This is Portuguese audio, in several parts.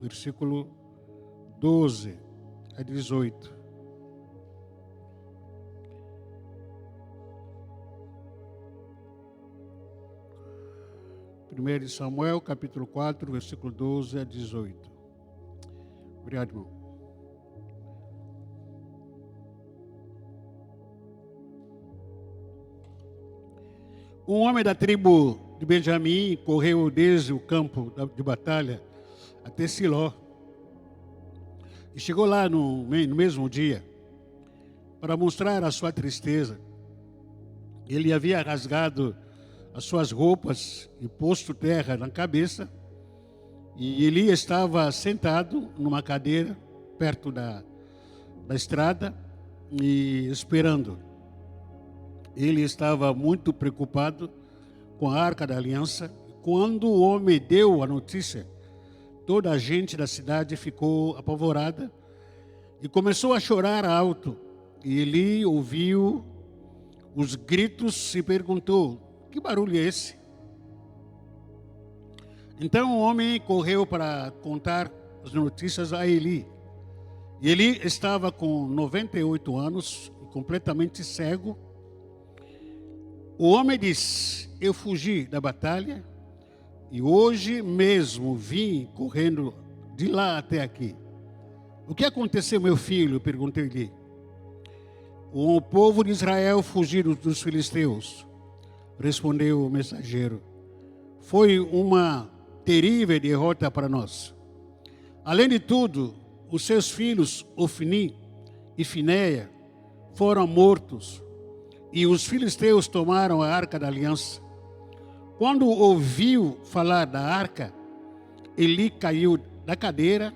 versículo 12 a 18. Primeiro de Samuel, capítulo 4, versículo 12 a 18. Obrigado, irmão. Um homem da tribo de Benjamim correu desde o campo de batalha até Siló e chegou lá no mesmo dia para mostrar a sua tristeza. Ele havia rasgado as suas roupas e posto terra na cabeça, e Eli estava sentado numa cadeira perto da estrada e esperando. Ele estava muito preocupado com a Arca da Aliança. Quando o homem deu a notícia, toda a gente da cidade ficou apavorada e começou a chorar alto. E Eli ouviu os gritos e perguntou: que barulho é esse? Então o homem correu para contar as notícias a Eli. E Eli estava com 98 anos, completamente cego. O homem disse: eu fugi da batalha e hoje mesmo vim correndo de lá até aqui. O que aconteceu, meu filho? Perguntei Eli. O povo de Israel fugiu dos filisteus, respondeu o mensageiro. Foi uma terrível derrota para nós. Além de tudo, os seus filhos, Ofni e Finéia, foram mortos, e os filisteus tomaram a Arca da Aliança. Quando ouviu falar da arca, Eli caiu da cadeira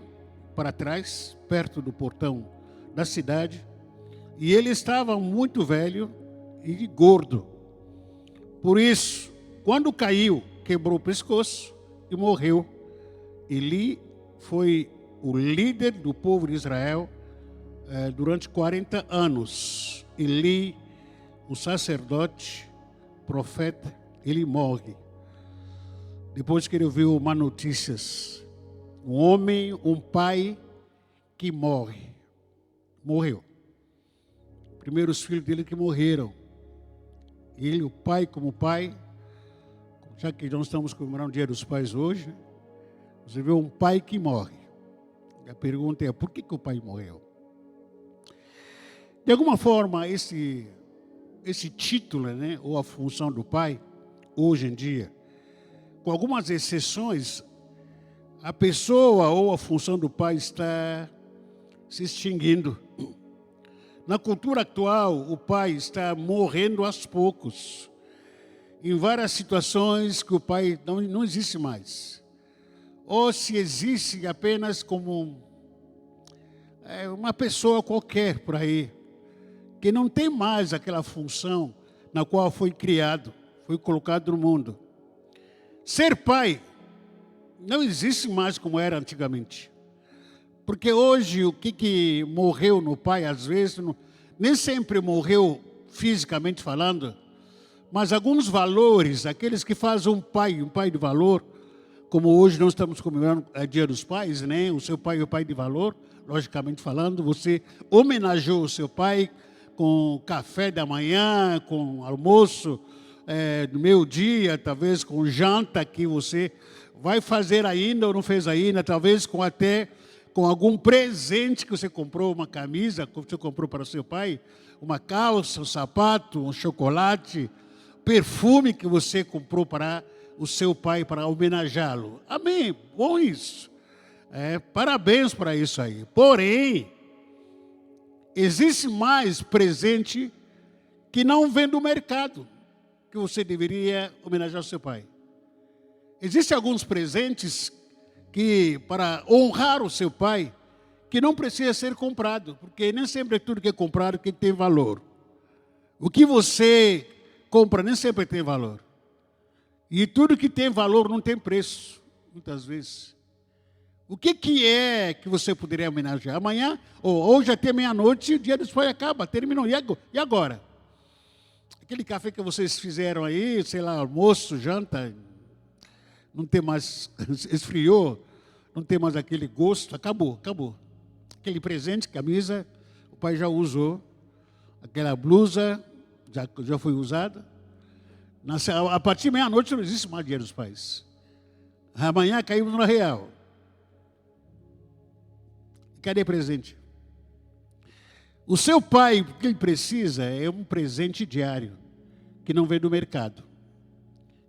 para trás, perto do portão da cidade, e ele estava muito velho e gordo. Por isso, quando caiu, quebrou o pescoço e morreu. Eli foi o líder do povo de Israel durante 40 anos. Eli, o sacerdote, profeta, ele morre. Depois que ele ouviu más notícias, um homem, um pai que morreu. Primeiro os filhos dele que morreram. Ele, o pai como pai, já que nós estamos comemorando o Dia dos Pais hoje, você vê um pai que morre. A pergunta é: por que o pai morreu? De alguma forma, esse título, né, ou a função do pai, hoje em dia, com algumas exceções, a pessoa ou a função do pai está se extinguindo. Na cultura atual, o pai está morrendo aos poucos. Em várias situações que o pai não existe mais. Ou se existe apenas como uma pessoa qualquer por aí, que não tem mais aquela função na qual foi criado, foi colocado no mundo. Ser pai não existe mais como era antigamente. Porque hoje o que morreu no pai, às vezes, nem sempre morreu fisicamente falando, mas alguns valores, aqueles que fazem um pai de valor, como hoje nós estamos comemorando o Dia dos Pais, né? O seu pai é o pai de valor, logicamente falando, você homenageou o seu pai com café da manhã, com almoço no meio-dia, talvez com janta que você vai fazer ainda ou não fez ainda, talvez com algum presente que você comprou, uma camisa que você comprou para o seu pai, uma calça, um sapato, um chocolate, perfume que você comprou para o seu pai para homenageá-lo. Amém, bom isso. Parabéns para isso aí. Porém, existe mais presente que não vem do mercado, que você deveria homenagear o seu pai. Existem alguns presentes que, para honrar o seu pai, que não precisa ser comprado, porque nem sempre é tudo que é comprado que tem valor. O que você compra nem sempre tem valor. E tudo que tem valor não tem preço, muitas vezes. O que é que você poderia homenagear? Amanhã, ou hoje até meia-noite, o Dia dos Pais acaba, terminou. E agora? Aquele café que vocês fizeram aí, sei lá, almoço, janta, não tem mais, esfriou. não tem mais aquele gosto, acabou. Aquele presente, camisa, o pai já usou, aquela blusa já foi usada. A partir de meia-noite não existe mais dinheiro dos pais. Amanhã caímos no real. Cadê presente? O seu pai, o que ele precisa é um presente diário, que não vem do mercado.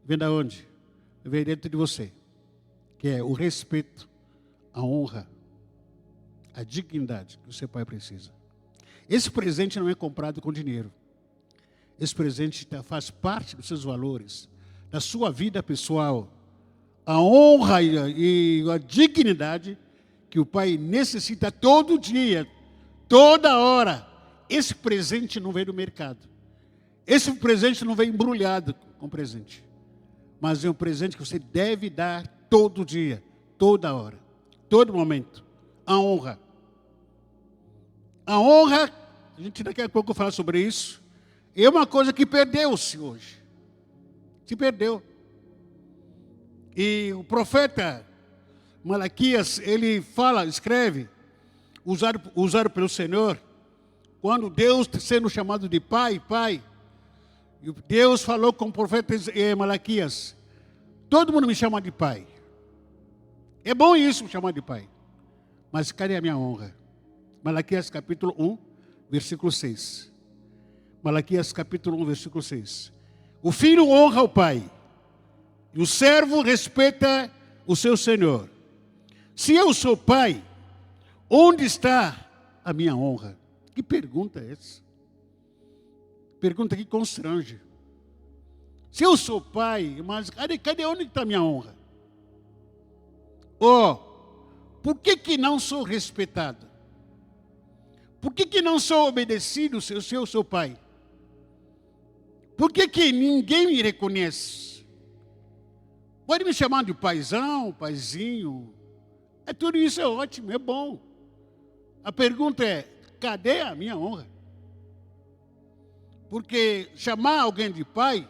Vem da onde? Vem dentro de você. Que é o respeito, a honra, a dignidade que o seu pai precisa. Esse presente não é comprado com dinheiro. Esse presente faz parte dos seus valores, da sua vida pessoal. A honra e a dignidade que o pai necessita todo dia, toda hora. Esse presente não vem do mercado. Esse presente não vem embrulhado com presente. Mas é um presente que você deve dar todo dia, toda hora, todo momento. A honra. A honra, a gente daqui a pouco vai falar sobre isso, é uma coisa que perdeu-se hoje. Se perdeu. E o profeta Malaquias, ele fala, escreve, usado pelo Senhor, quando Deus sendo chamado de pai, e Deus falou com o profeta Malaquias, todo mundo me chama de pai. É bom isso, me chamar de pai. Mas cadê a minha honra? Malaquias capítulo 1, versículo 6. Malaquias capítulo 1, versículo 6. O filho honra o pai, e o servo respeita o seu senhor. Se eu sou pai, onde está a minha honra? Que pergunta é essa? Pergunta que constrange. Se eu sou pai, mas cadê onde está a minha honra? Por que não sou respeitado? Por que não sou obedecido se eu sou pai? Por que ninguém me reconhece? Pode me chamar de paizão, paizinho. Tudo isso é ótimo, é bom. A pergunta é, cadê a minha honra? Porque chamar alguém de pai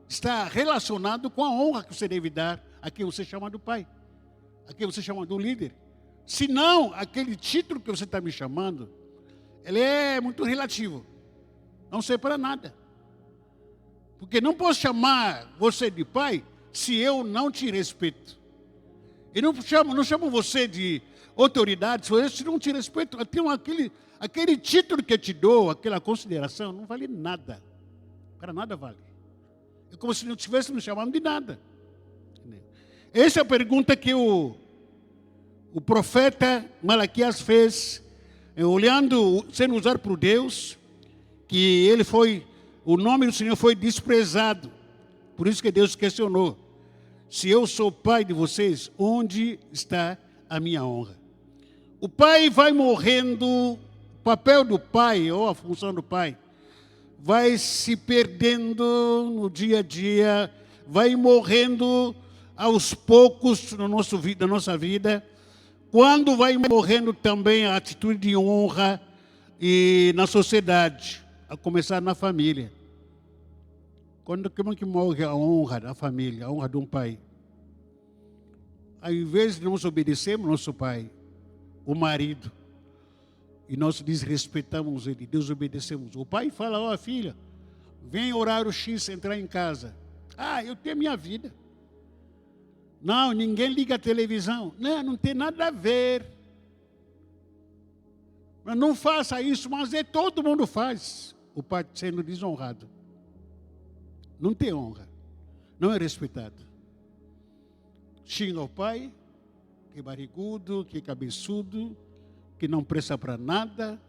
está relacionado com a honra que você deve dar a quem você chama do pai, a quem você chama do líder. Se não, aquele título que você está me chamando, ele é muito relativo. Não serve para nada. Porque não posso chamar você de pai se eu não te respeito. E não chamo você de autoridade se não te respeito. Aquele título que eu te dou, aquela consideração, não vale nada. Para nada vale. É como se não estivesse me chamando de nada. Essa é a pergunta que o profeta Malaquias fez, olhando, sendo usado por Deus, que o nome do Senhor foi desprezado. Por isso que Deus questionou. Se eu sou pai de vocês, onde está a minha honra? O pai vai morrendo, o papel do pai, ou a função do pai, vai se perdendo no dia a dia, vai morrendo aos poucos na nossa vida, quando vai morrendo também a atitude de honra e na sociedade, a começar na família. Como que morre a honra da família, a honra de um pai? Ao invés de nós obedecermos nosso pai, o marido, e nós desrespeitamos ele, desobedecemos. O pai fala, filha, vem horário X entrar em casa. Eu tenho minha vida. Não, ninguém liga a televisão. Não tem nada a ver. Não faça isso, mas todo mundo faz. O pai sendo desonrado. Não tem honra. Não é respeitado. Xinga o pai, que é barrigudo, que é cabeçudo, que não presta para nada.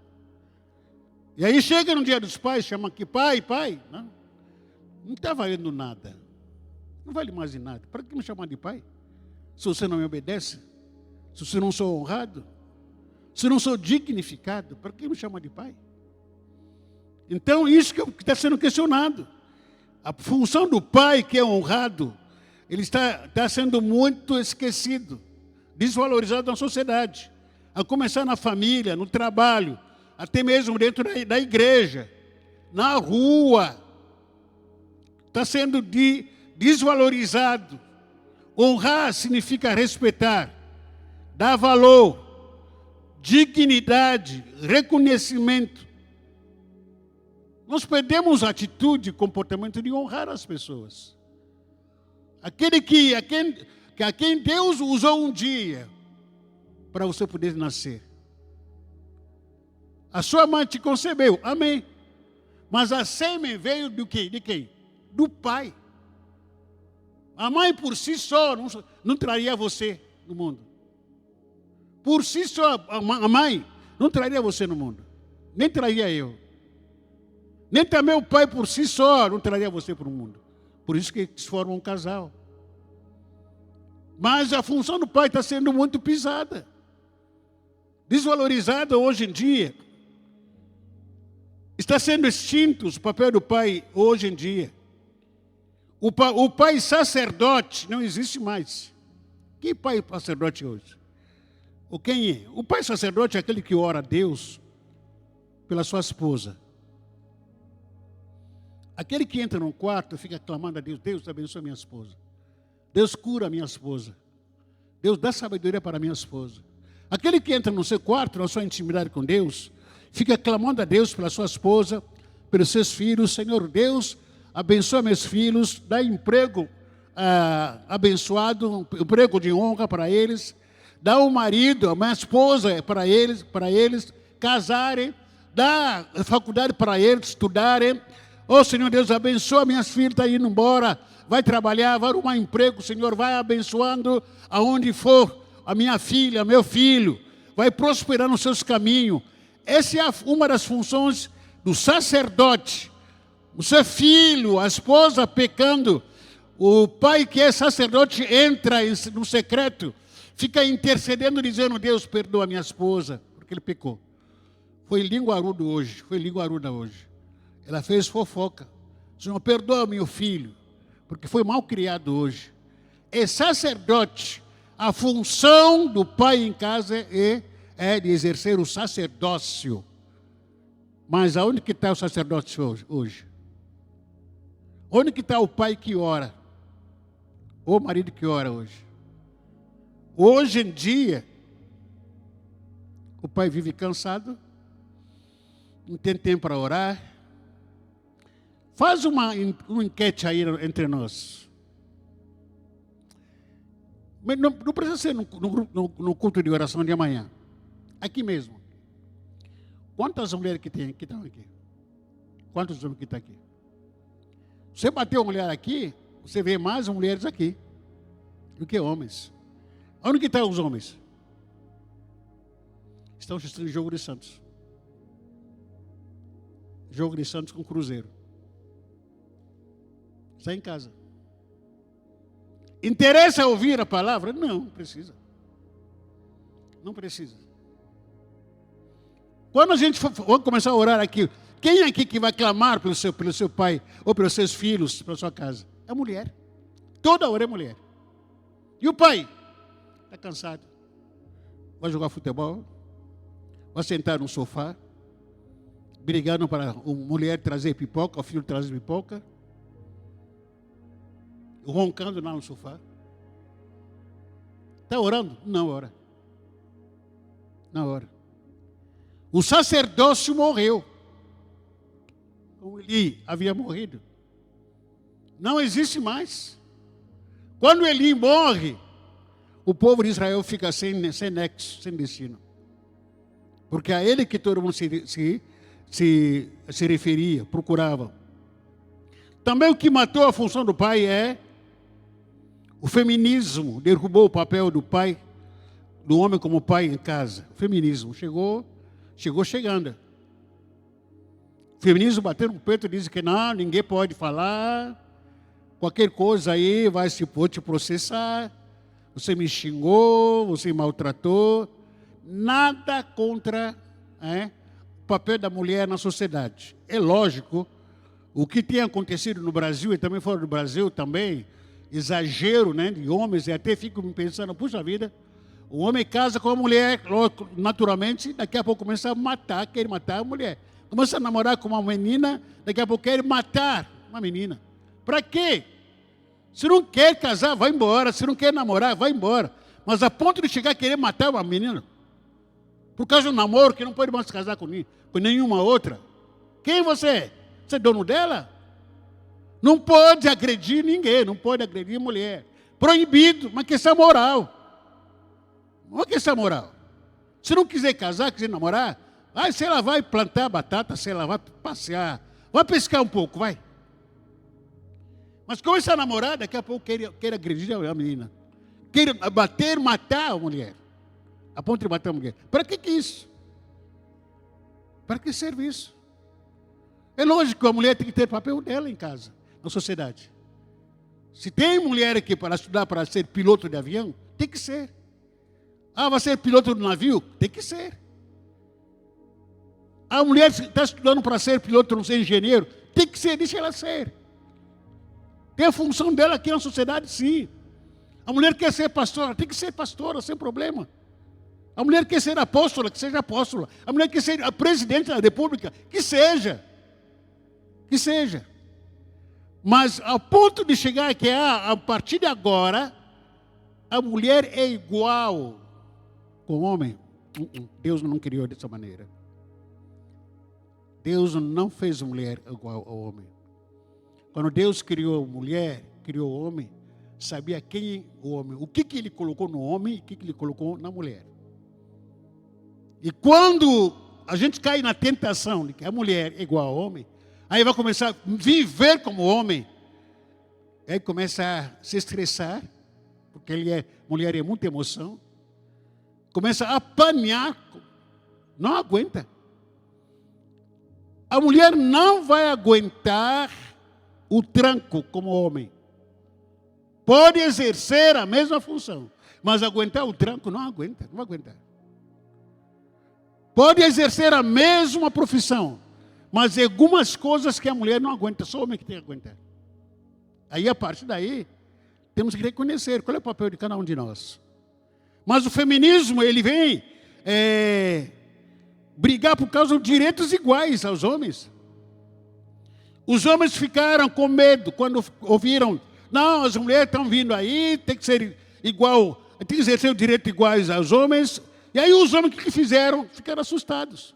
E aí chega no dia dos pais, chama que pai. Não está valendo nada. Não vale mais de nada. Para que me chamar de pai? Se você não me obedece? Se você não sou honrado? Se não sou dignificado? Para que me chamar de pai? Então, isso que está sendo questionado. A função do pai, que é honrado, ele está sendo muito esquecido, desvalorizado na sociedade. A começar na família, no trabalho, até mesmo dentro da igreja, na rua. Está sendo desvalorizado. Honrar significa respeitar. dar valor, dignidade, reconhecimento. Nós perdemos a atitude e comportamento de honrar as pessoas. A quem Deus usou um dia para você poder nascer. A sua mãe te concebeu, amém. Mas a sêmen veio do quê? De quem? Do pai. A mãe por si só não traria você no mundo. Por si só, a mãe não traria você no mundo. Nem traria eu. Nem também o pai por si só não traria você para o mundo. Por isso que eles formam um casal. Mas a função do pai está sendo muito pisada. Desvalorizada hoje em dia. Está sendo extinto o papel do pai hoje em dia. O pai sacerdote não existe mais. Que pai sacerdote hoje? Ou quem é? O pai sacerdote é aquele que ora a Deus pela sua esposa. Aquele que entra num quarto e fica clamando a Deus, Deus abençoa minha esposa. Deus cura a minha esposa. Deus dá sabedoria para a minha esposa. Aquele que entra no seu quarto, na sua intimidade com Deus, fica clamando a Deus pela sua esposa, pelos seus filhos. Senhor Deus, abençoa meus filhos, dá emprego abençoado, emprego de honra para eles. Dá um marido, uma esposa para eles casarem. Dá faculdade para eles estudarem. Oh, Senhor Deus, abençoa minhas filhas, está indo embora. Vai trabalhar, vai arrumar emprego, Senhor. Vai abençoando aonde for a minha filha, meu filho. Vai prosperar nos seus caminhos. Essa é uma das funções do sacerdote. O seu filho, a esposa pecando, o pai que é sacerdote entra no secreto, fica intercedendo, dizendo, Deus, perdoa minha esposa, porque ele pecou. Foi linguaruda hoje. Ela fez fofoca. Senhor, perdoa meu filho, porque foi mal criado hoje. É sacerdote. A função do pai em casa é de exercer o sacerdócio. Mas aonde que está o sacerdócio hoje? Onde que está o pai que ora? Ou o marido que ora hoje? Hoje em dia, o pai vive cansado, não tem tempo para orar. Faz uma enquete aí entre nós. Mas não precisa ser no culto de oração de amanhã. Aqui mesmo. Quantas mulheres que estão aqui? Quantos homens que estão aqui? Você bateu uma mulher aqui, você vê mais mulheres aqui do que homens. Onde que estão os homens? Estão assistindo jogo de Santos. Jogo de Santos com Cruzeiro. Está em casa. Interessa ouvir a palavra? Não precisa. Não precisa. Quando a gente for começar a orar aqui, quem é aqui que vai clamar pelo seu pai ou pelos seus filhos, pela sua casa? É a mulher. Toda hora é mulher. E o pai? Está cansado. Vai jogar futebol. Vai sentar no sofá. Brigando para a mulher trazer pipoca, o filho trazer pipoca. Roncando lá no sofá. Está orando? Não ora. Não ora. O sacerdócio morreu. Como Eli havia morrido. Não existe mais. Quando Eli morre, o povo de Israel fica sem nexo, sem destino. Porque a ele que todo mundo se referia, procurava. Também o que matou a função do pai é o feminismo. Derrubou o papel do pai, do homem como pai em casa. O feminismo chegou chegando. O feminismo bateu no peito e disse que não, ninguém pode falar. Qualquer coisa aí vai te processar. Você me xingou, você me maltratou. Nada contra o papel da mulher na sociedade. É lógico, o que tem acontecido no Brasil e também fora do Brasil também, exagero de homens, e até fico me pensando, puxa vida, o homem casa com a mulher, naturalmente, daqui a pouco começa a quer matar a mulher. Começa a namorar com uma menina, daqui a pouco quer matar uma menina. Para quê? Se não quer casar, vai embora. Se não quer namorar, vai embora. Mas a ponto de chegar a querer matar uma menina. Por causa de um namoro que não pode mais se casar com nenhuma outra. Quem você é? Você é dono dela? Não pode agredir ninguém, não pode agredir mulher. Proibido, uma questão moral. Uma questão moral. Se não quiser casar, quiser namorar, se ela vai plantar batata, se ela vai passear, vai pescar um pouco, vai. Mas começa a namorar, daqui a pouco quer agredir a menina. Quer bater, matar a mulher. A ponto de matar a mulher. Para que isso? Para que serve isso? É lógico que a mulher tem que ter papel dela em casa, na sociedade. Se tem mulher aqui para estudar para ser piloto de avião, tem que ser. Vai ser piloto do navio? Tem que ser. A mulher está estudando para ser piloto, não ser engenheiro? Tem que ser, deixa ela ser. Tem a função dela aqui na sociedade, sim. A mulher quer ser pastora, tem que ser pastora, sem problema. A mulher quer ser apóstola, que seja apóstola. A mulher quer ser a presidente da república, que seja. Que seja. Mas ao ponto de chegar que a partir de agora, a mulher é igual com o homem. Deus não criou dessa maneira. Deus não fez a mulher igual ao homem. Quando Deus criou a mulher, criou o homem, sabia quem o homem, o que ele colocou no homem e o que ele colocou na mulher. E quando a gente cai na tentação de que a mulher é igual ao homem, aí vai começar a viver como homem, aí começa a se estressar, porque mulher é muita emoção, começa a apanhar, não aguenta. A mulher não vai aguentar o tranco como homem. Pode exercer a mesma função, mas aguentar o tranco não aguenta, não vai aguentar. Pode exercer a mesma profissão, mas algumas coisas que a mulher não aguenta, só o homem que tem que aguentar. Aí, a partir daí, temos que reconhecer qual é o papel de cada um de nós. Mas o feminismo, ele vem brigar por causa de direitos iguais aos homens. Os homens ficaram com medo quando ouviram, não, as mulheres estão vindo aí, tem que ser igual, tem que exercer direitos iguais aos homens. E aí os homens, o que fizeram? Ficaram assustados.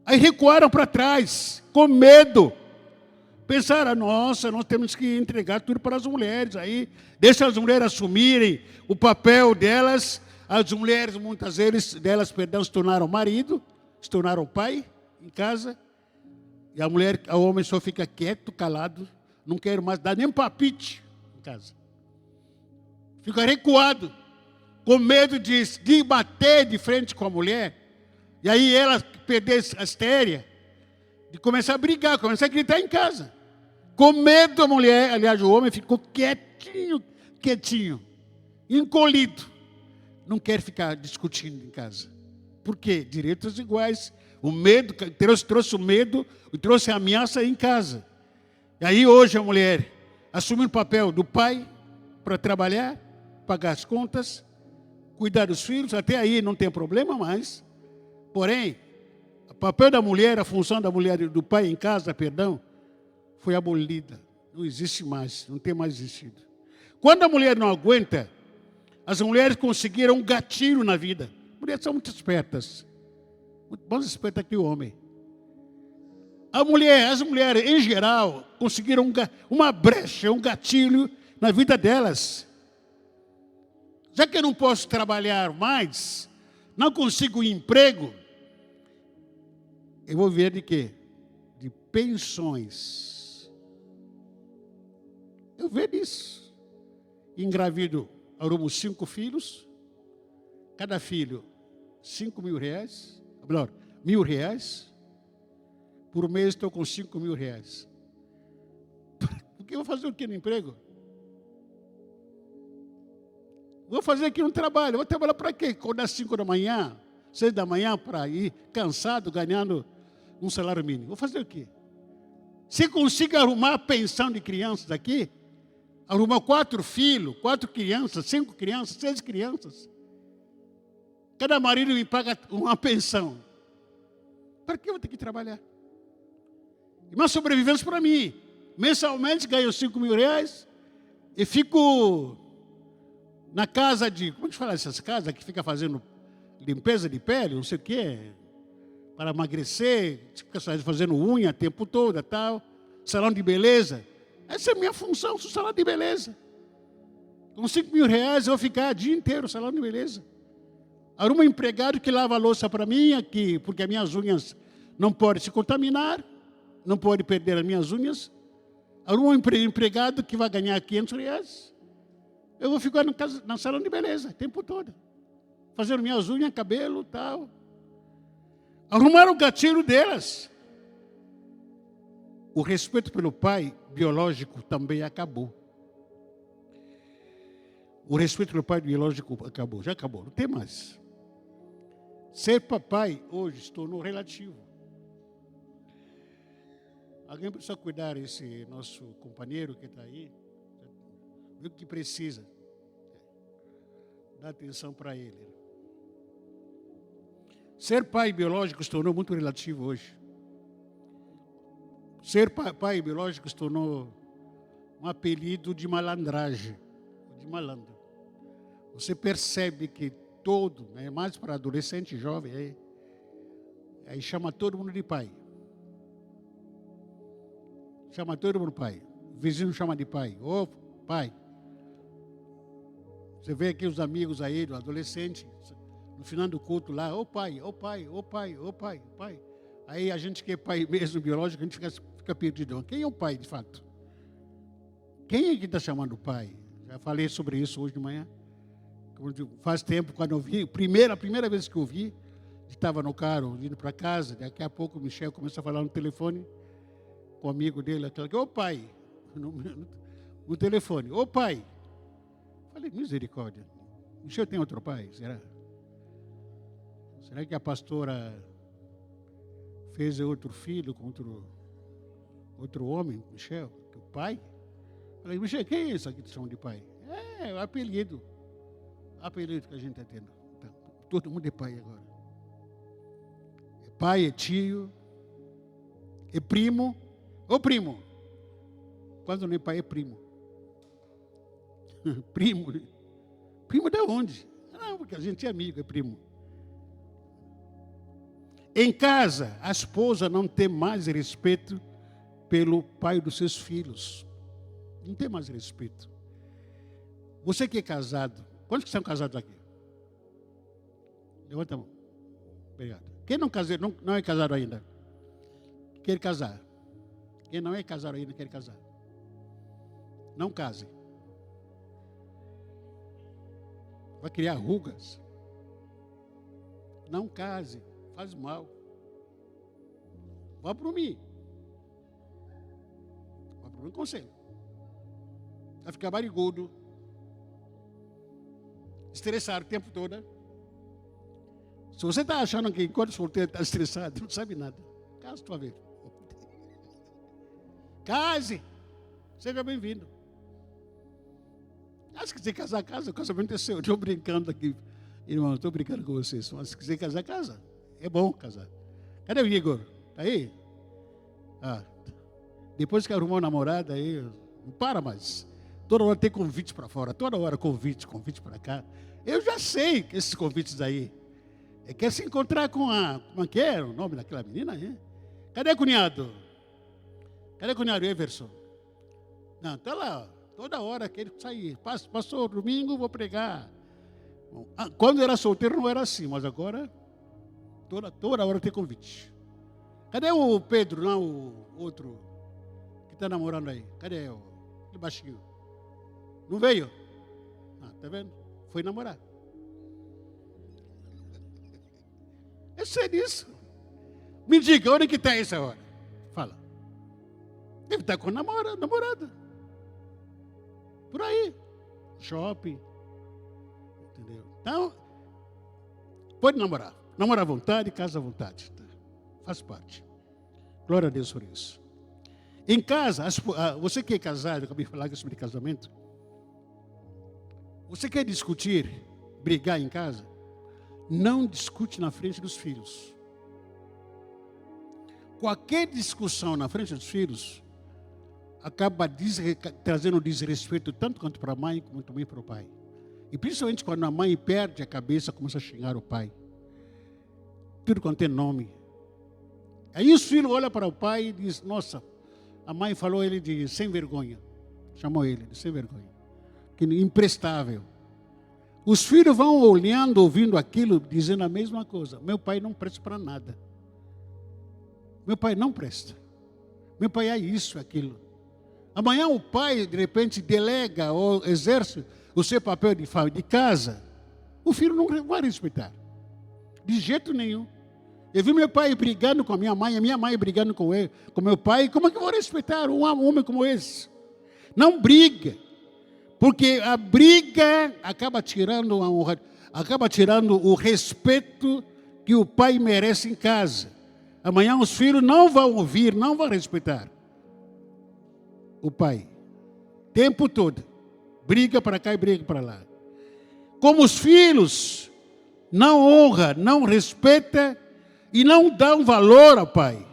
Aí recuaram para trás, com medo. Pensaram, nossa, nós temos que entregar tudo para as mulheres. Aí deixa as mulheres assumirem o papel delas. As mulheres, muitas vezes, se tornaram marido, se tornaram pai em casa. E o homem só fica quieto, calado, não quer mais dar nem um palpite em casa. Fica recuado, com medo de bater de frente com a mulher. E aí ela perder a estéria, de começar a brigar, começar a gritar em casa. Com medo a mulher, aliás, o homem ficou quietinho, encolhido. Não quer ficar discutindo em casa. Por quê? Direitos iguais. O medo, trouxe o medo e trouxe a ameaça em casa. E aí hoje a mulher assume o papel do pai para trabalhar, pagar as contas, cuidar dos filhos, até aí não tem problema mais. Porém, o papel da mulher, a função da mulher e do pai em casa, foi abolida. Não existe mais, não tem mais existido. Quando a mulher não aguenta, as mulheres conseguiram um gatilho na vida. As mulheres são muito espertas. Muito mais espertas que o homem. As mulheres, em geral, conseguiram uma brecha, um gatilho na vida delas. Já que eu não posso trabalhar mais, não consigo um emprego, eu vou viver de quê? De pensões. Eu vejo isso. Engravido, arrumo 5 filhos, cada filho R$5.000, melhor, R$1.000. Por mês estou com R$5.000. Porque eu vou fazer o que no emprego? Vou fazer aqui um trabalho. Vou trabalhar para quê? Acordar às 5 da manhã, 6 da manhã, para ir cansado, ganhando um salário mínimo. Vou fazer o quê? Se consigo arrumar a pensão de crianças aqui, arrumar 4 filhos, 4 crianças, 5 crianças, 6 crianças. Cada marido me paga uma pensão. Para que eu vou ter que trabalhar? E uma sobrevivência para mim. Mensalmente ganho R$5.000 e fico Na casa de, como é que fala essas casas que fica fazendo limpeza de pele, não sei o quê, para emagrecer, fica fazendo unha o tempo todo e tal, salão de beleza. Essa é a minha função, sou salão de beleza. Com 5 mil reais eu vou ficar o dia inteiro no salão de beleza. Arruma um empregado que lava a louça para mim, aqui, porque as minhas unhas não podem se contaminar, não pode perder as minhas unhas. Arruma um empregado que vai ganhar 500 reais. Eu vou ficar na salão de beleza o tempo todo. Fazendo minhas unhas, cabelo e tal. Arrumaram o gatilho delas. O respeito pelo pai biológico também acabou. O respeito pelo pai biológico acabou, já acabou, não tem mais. Ser papai hoje se tornou relativo. Alguém precisa cuidar desse nosso companheiro que está aí, viu que precisa. Dá atenção para ele. Ser pai biológico se tornou muito relativo hoje. Ser pai biológico se tornou um apelido de malandragem, de malandro. Você percebe que todo, né, mais para adolescente, jovem, aí chama todo mundo de pai. Chama todo mundo de pai. O vizinho chama de pai. Ô, pai. Você vê aqui os amigos aí, do adolescente, no final do culto lá, ô pai, ô pai, ô pai, ô pai, pai. Aí a gente que é pai mesmo, biológico, a gente fica perdido. Quem é o pai, de fato? Quem é que está chamando o pai? Já falei sobre isso hoje de manhã. Faz tempo, quando eu vi, a primeira vez que eu vi, estava no carro, indo para casa, daqui a pouco o Michel começou a falar no telefone com o amigo dele, ô pai, no telefone, ô pai. Falei, misericórdia, Michel tem outro pai, será? Será que a pastora fez outro filho com outro homem, Michel, o pai? Falei, Michel, quem é isso aqui que chamam de pai? É o apelido que a gente está tendo. Então, todo mundo é pai agora. É pai, é tio, é primo. Ô primo. Quando não é pai, é primo. Primo. Primo de onde? Não, porque a gente é amigo, é primo. Em casa, a esposa não tem mais respeito pelo pai dos seus filhos. Não tem mais respeito. Você que é casado, quantos que são casados aqui? Levanta a mão. Obrigado. Quem não é casado ainda? Quer casar? Quem não é casado ainda quer casar? Não case. Vai criar rugas. Não case. Faz mal. Vá para mim. Vá para o meu conselho. Vai ficar barrigudo. Estressado o tempo todo. Se você está achando que enquanto solteiro está estressado, não sabe nada. Case tua vez. Case. Seja bem-vindo. Acho que se casar, casa, o casamento é seu. Estou brincando aqui, irmão, estou brincando com vocês. Mas se quiser casar, casa. É bom casar. Cadê o Igor? Está aí? Depois que arrumou uma namorada aí, não para mais. Toda hora tem convite para fora, toda hora convite para cá. Eu já sei que esses convites aí. Quer se encontrar com como é que é o nome daquela menina aí? Cadê cunhado? Cadê cunhado Everson? Não, está lá, toda hora que ele sair. Passou domingo, vou pregar. Bom, quando era solteiro não era assim, mas agora, toda hora tem convite. Cadê o Pedro, não, o outro que está namorando aí? Cadê o baixinho? Não veio? Tá vendo? Foi namorar. Eu sei disso. Me diga, onde que está essa hora? Fala. Deve estar com a namorada. Por aí. Shopping. Entendeu? Então, pode namorar. Namora à vontade, casa à vontade. Tá? Faz parte. Glória a Deus por isso. Em casa, você que é casado, eu acabei de falar sobre casamento. Você quer discutir, brigar em casa? Não discute na frente dos filhos. Qualquer discussão na frente dos filhos acaba trazendo desrespeito tanto quanto para a mãe, como também para o pai. E principalmente quando a mãe perde a cabeça, começa a xingar o pai. Tudo quanto tem nome. Aí os filhos olham para o pai e dizem, nossa, a mãe falou ele de sem vergonha. Chamou ele de sem vergonha. Que imprestável. Os filhos vão olhando, ouvindo aquilo, dizendo a mesma coisa. Meu pai não presta para nada. Meu pai não presta. Meu pai é isso, aquilo. Amanhã o pai, de repente, delega ou exerce o seu papel de casa. O filho não vai respeitar. De jeito nenhum. Eu vi meu pai brigando com a minha mãe brigando com meu pai. Como é que eu vou respeitar um homem como esse? Não briga. Porque a briga acaba tirando o respeito que o pai merece em casa. Amanhã os filhos não vão ouvir, não vão respeitar o pai. Tempo todo. Briga para cá e briga para lá. Como os filhos não honram, não respeitam e não dão valor ao pai.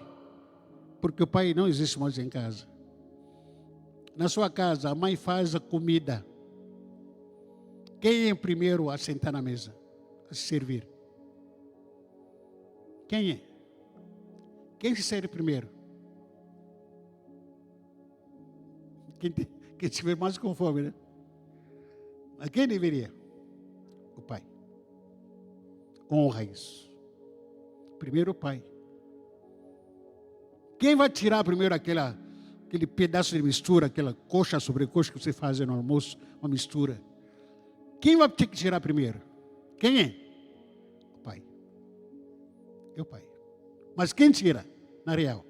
Porque o pai não existe mais em casa. Na sua casa, a mãe faz a comida. Quem é o primeiro a sentar na mesa? A se servir? Quem é? Quem se serve primeiro? Quem tiver mais com fome, né? Mas quem deveria? O pai. Honra isso. Primeiro o pai. Quem vai tirar primeiro aquele pedaço de mistura, aquela coxa sobre coxa que você faz no almoço, uma mistura? Quem vai ter que tirar primeiro? Quem é? O pai. É o pai. Mas quem tira, na real?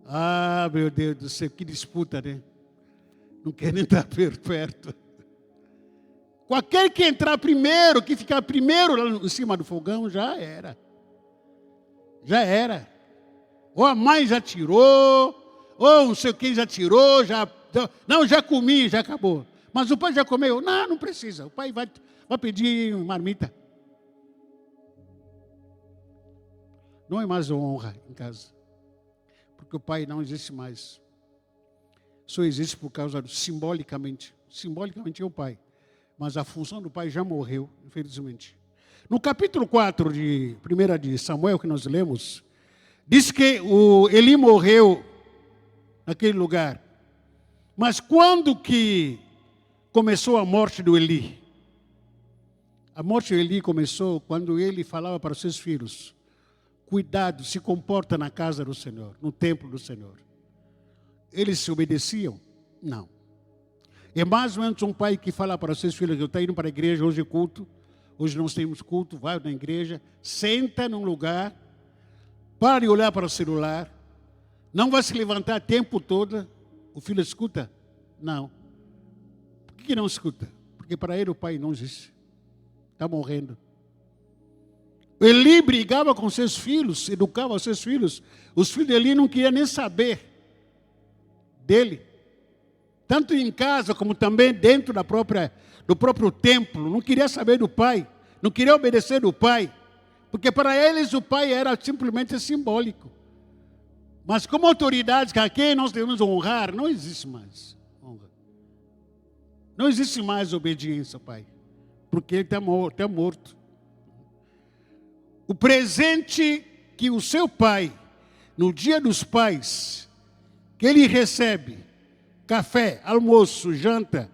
Ah, meu Deus do céu, que disputa, né? Não quer nem estar perto. Qualquer que entrar primeiro, que ficar primeiro lá em cima do fogão, já era. Já era. Ou a mãe já tirou, ou não sei o que já tirou, não, já comi, já acabou. Mas o pai já comeu? Não, não precisa. O pai vai pedir marmita. Não é mais honra em casa. Porque o pai não existe mais. Só existe por causa do simbolicamente. Simbolicamente é o pai. Mas a função do pai já morreu, infelizmente. No capítulo 4 de 1 de Samuel, que nós lemos, diz que Eli morreu naquele lugar. Mas quando que começou a morte do Eli? A morte do Eli começou quando ele falava para os seus filhos: cuidado, se comporta na casa do Senhor, no templo do Senhor. Eles se obedeciam? Não. É mais ou menos um pai que fala para os seus filhos: eu estou indo para a igreja, hoje é culto, hoje nós temos culto, vai na igreja, senta num lugar, para de olhar para o celular, não vai se levantar o tempo todo. O filho escuta? Não. Por que não escuta? Porque para ele o pai não existe. Está morrendo. Eli brigava com seus filhos, educava os seus filhos. Os filhos de Eli não queriam nem saber dele. Tanto em casa como também dentro do próprio templo. Não queria saber do pai. Não queria obedecer do pai. Porque para eles o pai era simplesmente simbólico. Mas como autoridade a quem nós devemos honrar, não existe mais honra. Não existe mais obediência ao pai. Porque ele está morto. O presente que o seu pai, no dia dos pais, que ele recebe, café, almoço, janta,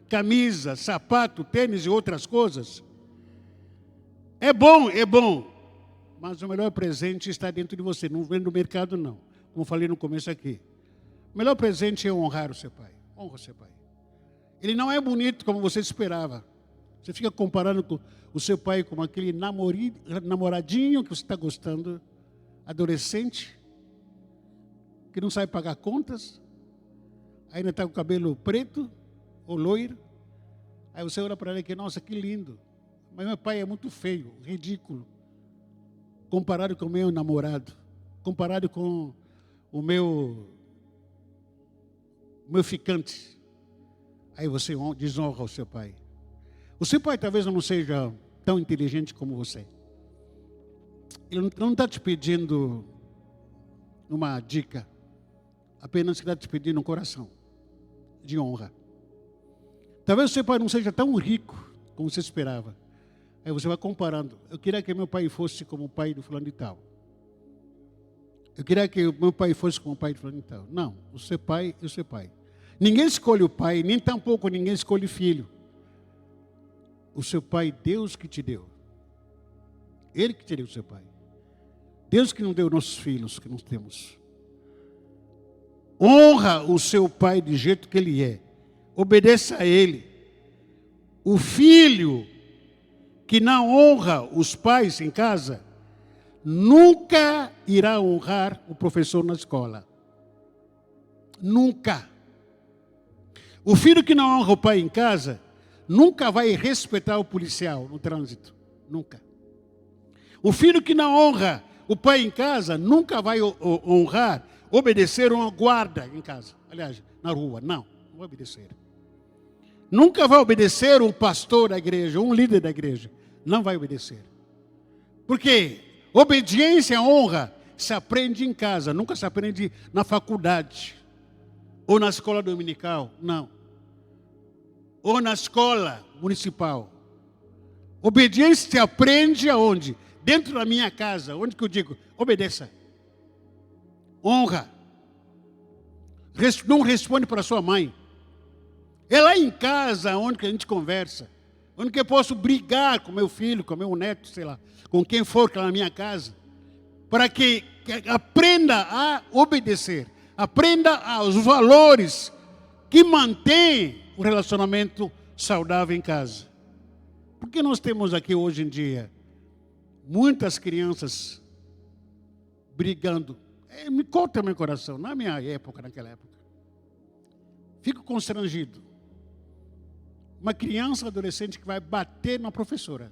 camisa, sapato, tênis e outras coisas, é bom. Mas o melhor presente está dentro de você, não vem do mercado não. Como falei no começo aqui. O melhor presente é honrar o seu pai. Honra o seu pai. Ele não é bonito como você esperava. Você fica comparando com o seu pai com aquele namoradinho que você está gostando, adolescente, que não sabe pagar contas, ainda está com o cabelo preto ou loiro. Aí você olha para ele e diz: nossa, que lindo. Mas meu pai é muito feio, ridículo, comparado com o meu namorado, comparado com o meu ficante. Aí você desonra o seu pai. O seu pai talvez não seja tão inteligente como você. Ele não está te pedindo uma dica, apenas está te pedindo um coração. de honra. Talvez o seu pai não seja tão rico como você esperava. Aí você vai comparando. Eu queria que meu pai fosse como o pai do fulano de tal. Eu queria que o meu pai fosse como o pai do fulano de tal. Não, o seu pai é o seu pai. Ninguém escolhe o pai, nem tampouco ninguém escolhe filho. O seu pai, Deus que te deu. Ele que te deu o seu pai. Deus que não deu nossos filhos que nós temos. Honra o seu pai do jeito que ele é. Obedeça a ele. O filho que não honra os pais em casa, nunca irá honrar o professor na escola. Nunca. O filho que não honra o pai em casa, nunca vai respeitar o policial no trânsito. Nunca. O filho que não honra o pai em casa, nunca vai honrar, obedecer uma guarda em casa. Aliás, na rua. Não vai obedecer. Nunca vai obedecer um pastor da igreja, um líder da igreja. Não vai obedecer. Porque obediência, honra, se aprende em casa, nunca se aprende na faculdade. Ou na escola dominical, não. Ou na escola municipal. Obediência se aprende aonde? Dentro da minha casa, onde que eu digo, obedeça. Honra. Não responde para sua mãe. É lá em casa onde que a gente conversa. Onde que eu posso brigar com meu filho, com meu neto, sei lá, com quem for que está na minha casa. Para que aprenda a obedecer. Aprenda os valores que mantêm o relacionamento saudável em casa. Porque nós temos aqui hoje em dia muitas crianças brigando. Me corta meu coração, na minha época, naquela época. Fico constrangido. Uma criança, adolescente que vai bater na professora.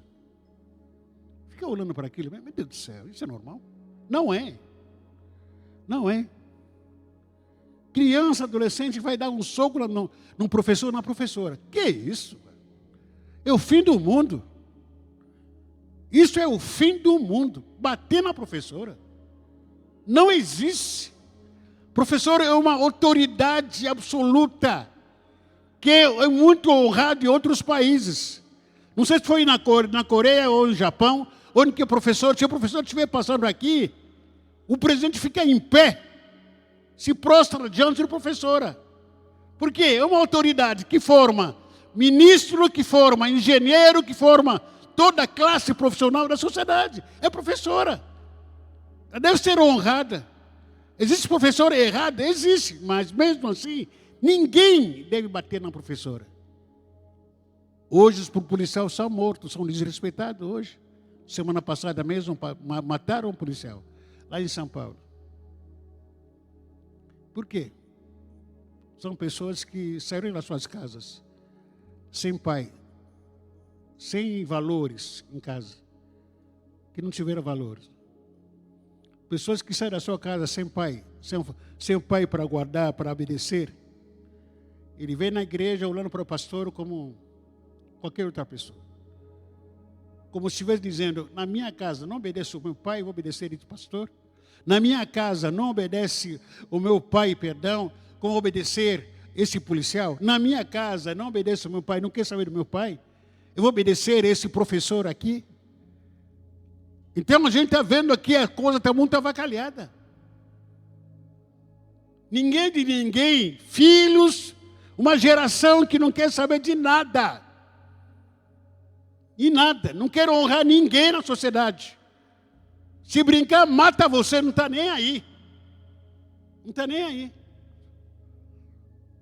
Fica olhando para aquilo, meu Deus do céu, isso é normal? Não é. Não é. Criança, adolescente vai dar um soco num professor ou na professora. Que isso? É o fim do mundo. Isso é o fim do mundo. Bater na professora. Não existe. Professor é uma autoridade absoluta, que é muito honrado em outros países. Não sei se foi na Coreia ou no Japão, onde que o professor, se o professor estiver passando aqui, o presidente fica em pé, se prostra diante da professora. Por quê? É uma autoridade que forma ministro, que forma engenheiro, que forma toda a classe profissional da sociedade. É professora. Ela deve ser honrada. Existe professora errada? Existe, mas mesmo assim, ninguém deve bater na professora. Hoje os policiais são mortos, são desrespeitados hoje. Semana passada mesmo mataram um policial, lá em São Paulo. Por quê? São pessoas que saíram das suas casas, sem pai, sem valores em casa, que não tiveram valores. Pessoas que saem da sua casa sem pai, sem o pai para guardar, para obedecer. Ele vem na igreja olhando para o pastor como qualquer outra pessoa. Como se estivesse dizendo, na minha casa não obedeço o meu pai, vou obedecer esse pastor. Na minha casa não obedece o meu pai, perdão, como obedecer esse policial. Na minha casa não obedeço o meu pai, não quer saber do meu pai. Eu vou obedecer esse professor aqui. Então a gente está vendo aqui a coisa está muito avacalhada. Ninguém de ninguém, filhos, uma geração que não quer saber de nada. E nada, não quer honrar ninguém na sociedade. Se brincar, mata você, não está nem aí. Não está nem aí.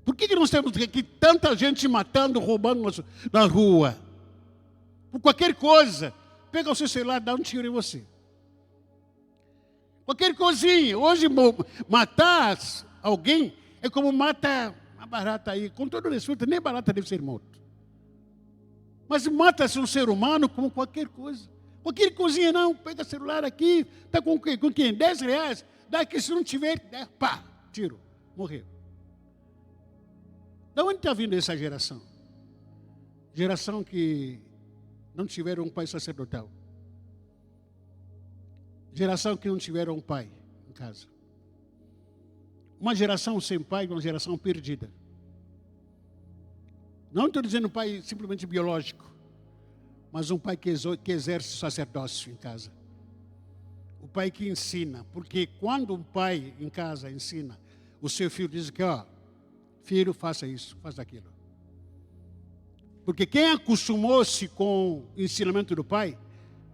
Por que nós temos aqui tanta gente matando, roubando na rua? Por qualquer coisa. Pega o seu celular, dá um tiro em você. Qualquer coisinha. Hoje, matar alguém é como matar uma barata aí. Com todo respeito, nem barata deve ser morto. Mas mata-se um ser humano como qualquer coisa. Qualquer coisinha não. Pega o celular aqui, está com quem? R$10. Daqui se não tiver, pá, tiro. Morreu. De onde está vindo essa geração? Geração que não tiveram um pai sacerdotal. Geração que não tiveram um pai em casa. Uma geração sem pai, uma geração perdida. Não estou dizendo um pai simplesmente biológico, mas um pai que exerce sacerdócio em casa. O pai que ensina. Porque quando um pai em casa ensina, o seu filho diz que, ó, filho, faça isso, faça aquilo. Porque quem acostumou-se com o ensinamento do pai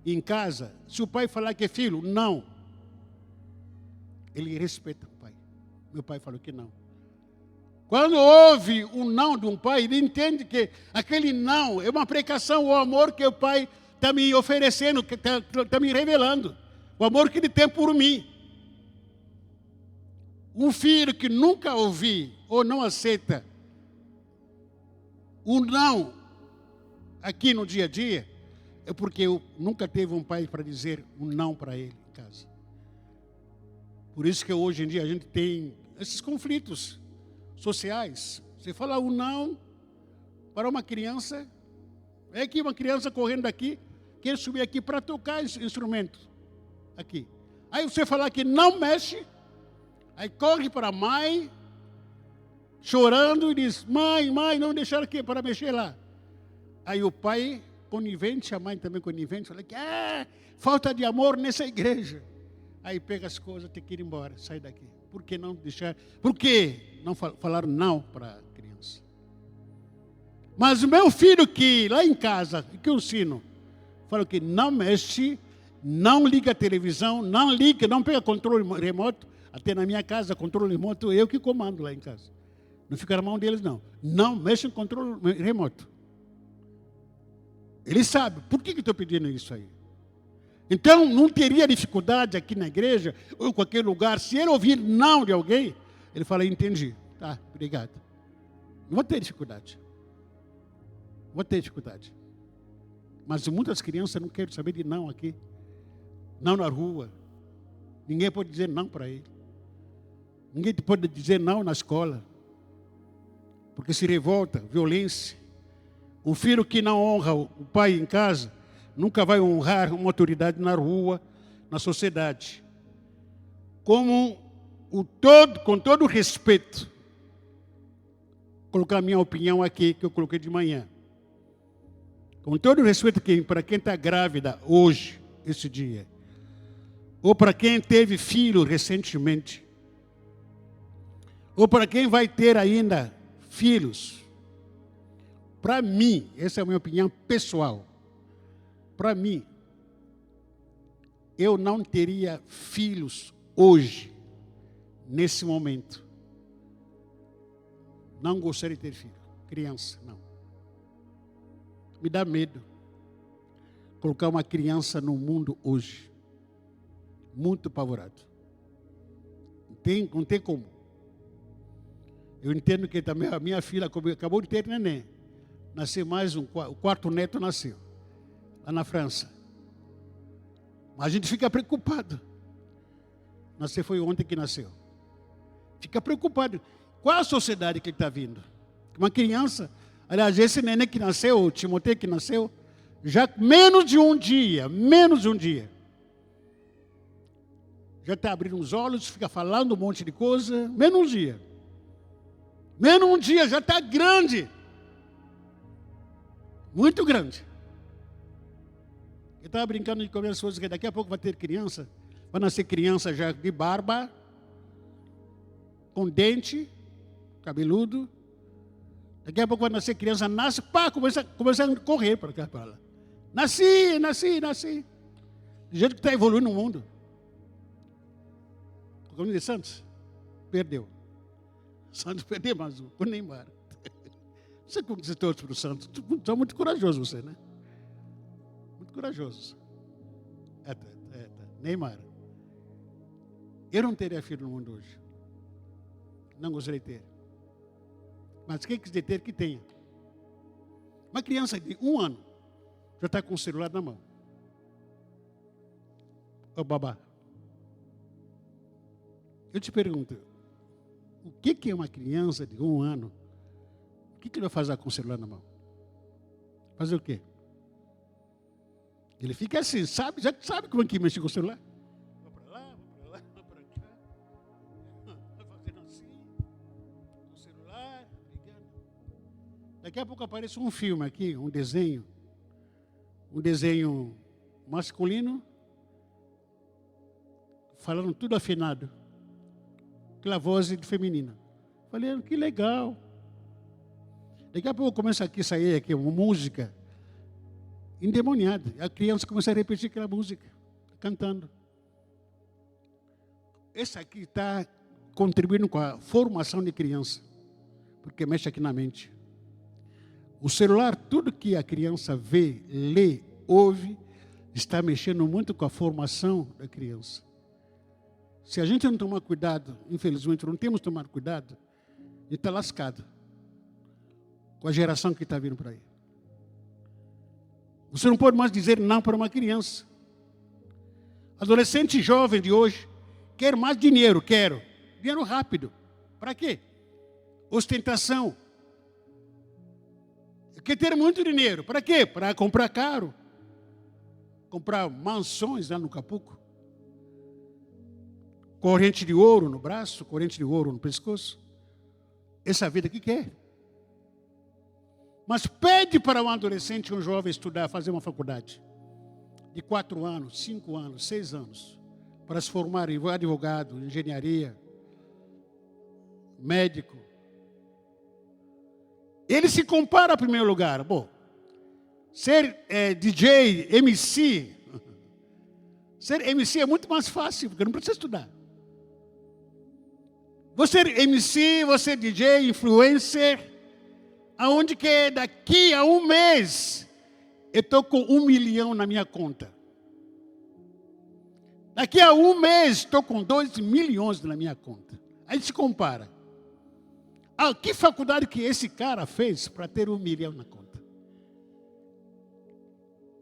em casa, se o pai falar que é filho, não. Ele respeita o pai. Meu pai falou que não. Quando ouve o não de um pai, ele entende que aquele não é uma precação, o amor que o pai está me oferecendo, que está me revelando. O amor que ele tem por mim. Um filho que nunca ouvi ou não aceita o não aqui no dia a dia, é porque eu nunca teve um pai para dizer um não para ele em casa. Por isso que hoje em dia a gente tem esses conflitos sociais. Você fala um não para uma criança, é que uma criança correndo daqui, quer subir aqui para tocar instrumento, aqui. Aí você falar que não mexe, aí corre para a mãe, chorando, e diz, mãe, não deixaram aqui para mexer lá. Aí o pai, conivente, a mãe também conivente, fala que falta de amor nessa igreja. Aí pega as coisas, tem que ir embora, sai daqui. Por que não deixar? Por que não falar não para a criança? Mas o meu filho que lá em casa, que eu ensino, fala que não mexe, não liga a televisão, não pega controle remoto. Até na minha casa, controle remoto, eu que comando lá em casa. Não fica na mão deles, não. Não mexe em controle remoto. Ele sabe. Por que eu estou pedindo isso aí? Então, não teria dificuldade aqui na igreja, ou em qualquer lugar, se ele ouvir não de alguém, ele fala, entendi. Tá, obrigado. Não vou ter dificuldade. Vou ter dificuldade. Mas muitas crianças não querem saber de não aqui. Não na rua. Ninguém pode dizer não para ele. Ninguém pode dizer não na escola. Porque se revolta, violência. O filho que não honra o pai em casa, nunca vai honrar uma autoridade na rua, na sociedade. Com todo o respeito, colocar a minha opinião aqui, que eu coloquei de manhã. Com todo o respeito para quem está grávida hoje, esse dia, ou para quem teve filho recentemente, ou para quem vai ter ainda filhos. Para mim, essa é a minha opinião pessoal. Para mim, eu não teria filhos hoje, nesse momento. Não gostaria de ter filho. Criança, não. Me dá medo colocar uma criança no mundo hoje. Muito apavorado. Não tem como. Eu entendo que também a minha filha acabou de ter neném. Nasceu mais o quarto neto nasceu. Lá na França. Mas a gente fica preocupado. Nasceu foi ontem que nasceu. Fica preocupado. Qual a sociedade que ele está vindo? Uma criança, aliás, esse neném que nasceu, o Timoteu que nasceu, já menos de um dia, já está abrindo os olhos, fica falando um monte de coisa, menos um dia. Menos um dia, já está grande. Muito grande. Eu estava brincando de comer as coisas que daqui a pouco vai ter criança. Vai nascer criança já de barba, com dente, cabeludo. Daqui a pouco vai nascer criança, nasce, pá, começa a correr para cá, para lá. Nasci. Do jeito que está evoluindo o mundo. O Corinthians de Santos perdeu. Santos perdeu mais um, o Neymar. Você conquistou para o Santos. Você é muito corajoso, você, né? Muito corajoso. Neymar. Eu não teria filho no mundo hoje. Não gostaria de ter. Mas quem quiser ter, que tenha. Uma criança de 1 ano já está com o celular na mão. Ô babá. Eu te pergunto, o que é uma criança de 1 ano? O que ele vai fazer com o celular na mão? Fazer o quê? Ele fica assim, já sabe como é que mexe com o celular? Vai para lá, vai para cá. Vai fazendo assim, com o celular, ligando. Daqui a pouco aparece um filme aqui, um desenho masculino, falando tudo afinado, aquela voz feminina. Falei, que legal. Daqui a pouco começa aqui a sair aqui uma música endemoniada. A criança começa a repetir aquela música, cantando. Esse aqui está contribuindo com a formação de criança, porque mexe aqui na mente. O celular, tudo que a criança vê, lê, ouve, está mexendo muito com a formação da criança. Se a gente não tomar cuidado, infelizmente não temos tomado cuidado, a gente está lascado com a geração que está vindo por aí. Você não pode mais dizer não para uma criança. Adolescente jovem de hoje quer mais dinheiro, dinheiro rápido. Para quê? Ostentação. Quer ter muito dinheiro. Para quê? Para comprar caro. Comprar mansões lá no Capuco. Corrente de ouro no braço, corrente de ouro no pescoço. Essa vida que quer. Mas pede para um adolescente, um jovem estudar, fazer uma faculdade de 4 anos, 5 anos, 6 anos, para se formar em advogado, engenharia, médico. Ele se compara em primeiro lugar. Bom, ser DJ, MC, ser MC é muito mais fácil, porque não precisa estudar. Você é MC, você é DJ, influencer, aonde que daqui a um mês eu estou com 1 milhão na minha conta. Daqui a um mês estou com 2 milhões na minha conta. Aí se compara. Que faculdade que esse cara fez para ter 1 milhão na conta?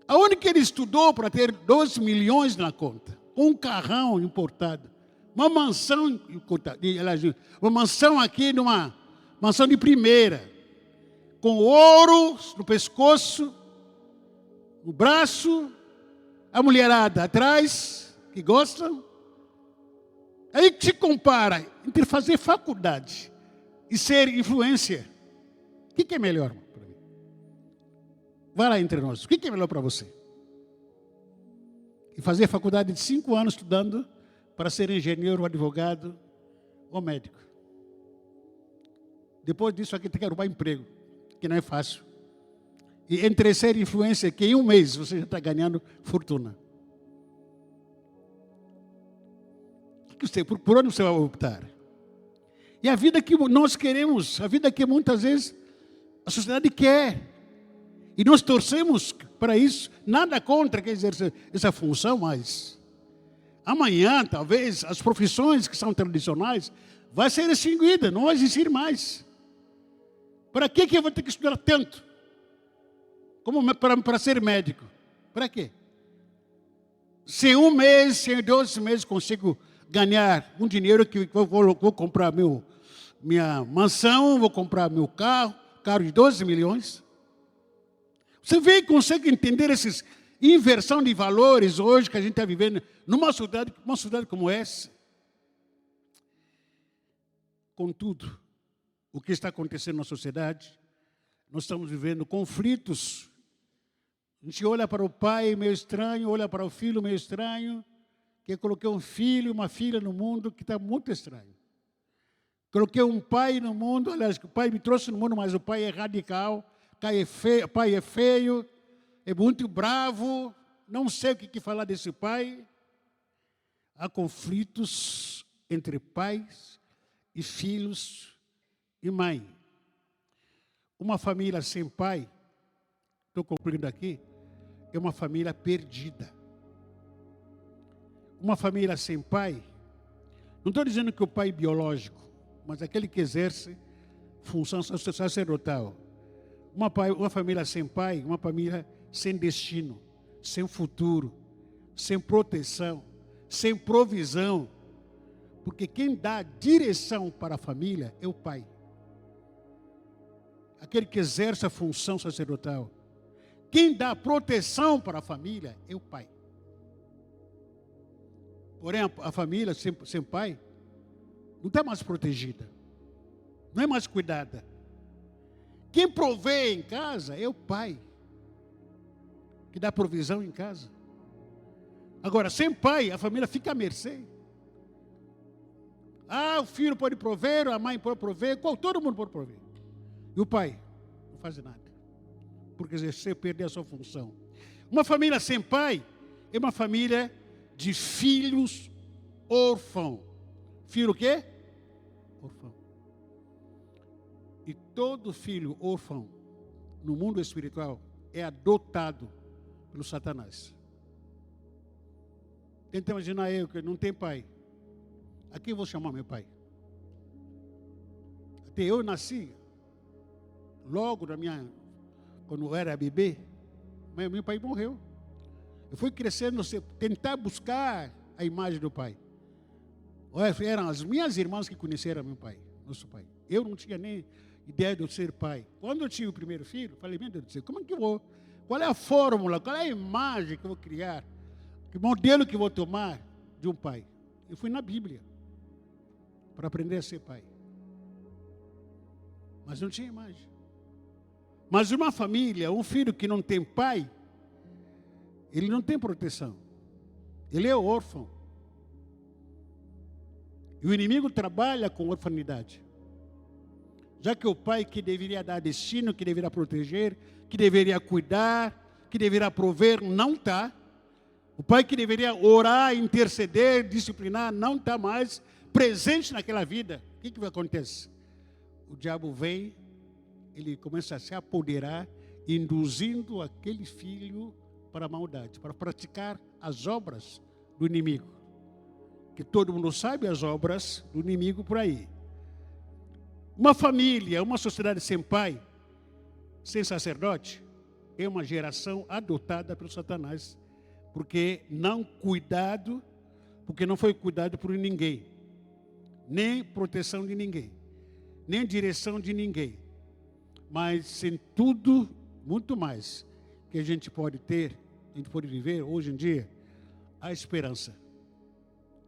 Aonde que ele estudou para ter 2 milhões na conta? Com um carrão importado. Uma mansão aqui, numa mansão de primeira. Com ouro no pescoço, no braço, a mulherada atrás, que gostam. Aí que se compara entre fazer faculdade e ser influencer. O que é melhor para mim? Vai lá entre nós. O que é melhor para você? E fazer faculdade de 5 anos estudando para ser engenheiro, advogado ou médico. Depois disso aqui tem que arrumar emprego, que não é fácil. E entre ser influencer, que em um mês você já está ganhando fortuna. Por onde você vai optar? E a vida que nós queremos, a vida que muitas vezes a sociedade quer. E nós torcemos para isso. Nada contra quem exerce essa função, mas amanhã, talvez, as profissões que são tradicionais vão ser extinguidas, não vai existir mais. Para que eu vou ter que estudar tanto? Como para ser médico? Para quê? Se em um mês, se em 12 meses consigo ganhar um dinheiro que eu vou comprar minha mansão, vou comprar meu carro de 12 milhões. Você vê e consegue entender essa inversão de valores hoje que a gente está vivendo numa cidade como essa? Contudo, o que está acontecendo na sociedade, nós estamos vivendo conflitos. A gente olha para o pai meio estranho, olha para o filho meio estranho, que eu coloquei um filho e uma filha no mundo que está muito estranho. Coloquei um pai no mundo, aliás, o pai me trouxe no mundo, mas o pai é radical, o pai é feio, é muito bravo, não sei o que falar desse pai. Há conflitos entre pais e filhos e mãe. Uma família sem pai, estou concluindo aqui, é uma família perdida. Uma família sem pai, não estou dizendo que o pai biológico, mas aquele que exerce função sacerdotal. Uma família sem pai, uma família sem destino, sem futuro, sem proteção, sem provisão. Porque quem dá direção para a família é o pai. Aquele que exerce a função sacerdotal. Quem dá proteção para a família é o pai. Porém, a família sem pai não está mais protegida. Não é mais cuidada. Quem provê em casa é o pai, que dá provisão em casa. Agora, sem pai, a família fica à mercê. O filho pode prover, a mãe pode prover, todo mundo pode prover. E o pai não faz nada, porque você perdeu a sua função. Uma família sem pai é uma família de filhos órfãos. Filho o quê? Órfão. E todo filho órfão no mundo espiritual é adotado pelo Satanás. Tenta imaginar eu que não tenho pai. A quem eu vou chamar meu pai? Até eu nasci, logo quando eu era bebê, meu pai morreu. Eu fui crescendo, tentar buscar a imagem do pai. Eram as minhas irmãs que conheceram meu pai, nosso pai. Eu não tinha nem ideia de eu ser pai. Quando eu tive o primeiro filho, falei, meu Deus do céu, como é que eu vou? Qual é a fórmula, qual é a imagem que eu vou criar? Que modelo que eu vou tomar de um pai? Eu fui na Bíblia para aprender a ser pai. Mas não tinha imagem. Mas uma família, um filho que não tem pai, ele não tem proteção. Ele é órfão. E o inimigo trabalha com orfanidade. Já que o pai que deveria dar destino, que deveria proteger, que deveria cuidar, que deveria prover, não está. O pai que deveria orar, interceder, disciplinar, não está mais presente naquela vida. O que acontece? O diabo vem, ele começa a se apoderar, induzindo aquele filho para a maldade, para praticar as obras do inimigo. Que todo mundo sabe as obras do inimigo por aí. Uma família, uma sociedade sem pai, sem sacerdote, é uma geração adotada pelo Satanás, porque não foi cuidado por ninguém, nem proteção de ninguém, nem direção de ninguém, mas sem tudo, muito mais, que a gente pode ter, a gente pode viver hoje em dia, a esperança.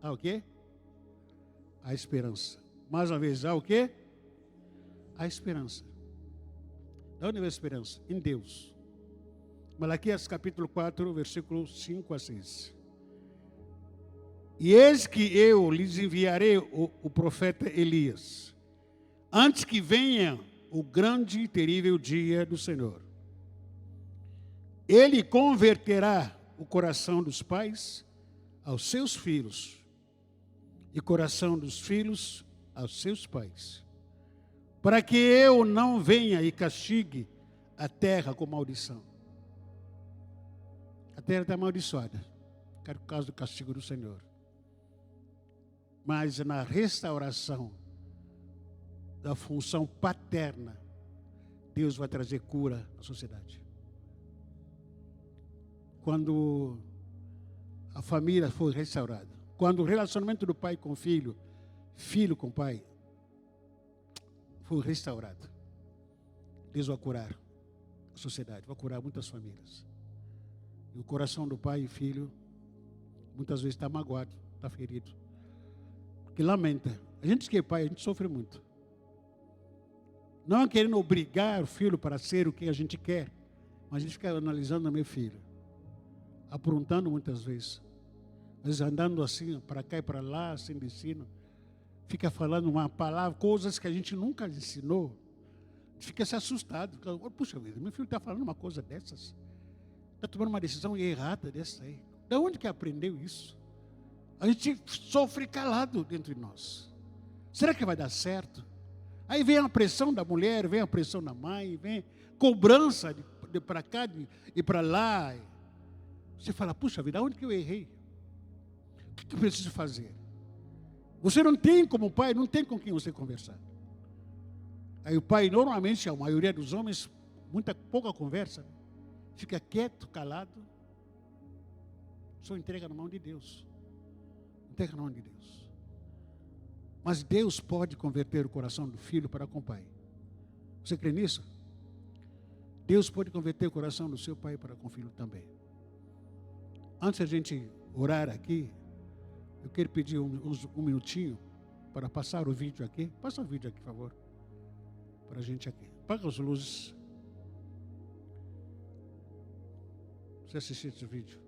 Há o quê? A esperança. Mais uma vez, há o quê? A esperança. Da onde vem a esperança? Em Deus. Malaquias capítulo 4, versículos 5 a 6. E eis que eu lhes enviarei o profeta Elias, antes que venha o grande e terrível dia do Senhor. Ele converterá o coração dos pais aos seus filhos, e o coração dos filhos aos seus pais, para que eu não venha e castigue a terra com maldição. A terra está amaldiçoada por causa do castigo do Senhor. Mas na restauração da função paterna, Deus vai trazer cura à sociedade. Quando a família foi restaurada, quando o relacionamento do pai com o filho, filho com o pai, foi restaurado, Deus vai curar a sociedade, vai curar muitas famílias. E o coração do pai e filho, muitas vezes está magoado, está ferido. Porque lamenta. A gente que é pai, a gente sofre muito. Não é querendo obrigar o filho para ser o que a gente quer, mas a gente fica analisando o meu filho, aprontando muitas vezes. Às vezes andando assim, para cá e para lá, sem destino. Fica falando uma palavra, coisas que a gente nunca ensinou. Fica se assustado. Puxa vida, meu filho está falando uma coisa dessas. Está tomando uma decisão errada dessa aí. De onde que aprendeu isso? A gente sofre calado dentro de nós. Será que vai dar certo? Aí vem a pressão da mulher, vem a pressão da mãe, vem cobrança de para cá e para lá. Você fala, puxa vida, onde que eu errei? O que eu preciso fazer? Você não tem como pai, não tem com quem você conversar. Aí o pai, normalmente, a maioria dos homens, pouca conversa, fica quieto, calado, só entrega na mão de Deus. Entrega na mão de Deus. Mas Deus pode converter o coração do filho para com o pai. Você crê nisso? Deus pode converter o coração do seu pai para com o filho também. Antes da gente orar aqui, eu quero pedir um minutinho para passar o vídeo aqui. Passa o vídeo aqui, por favor, para a gente aqui. Apaga as luzes. Você assistiu esse vídeo?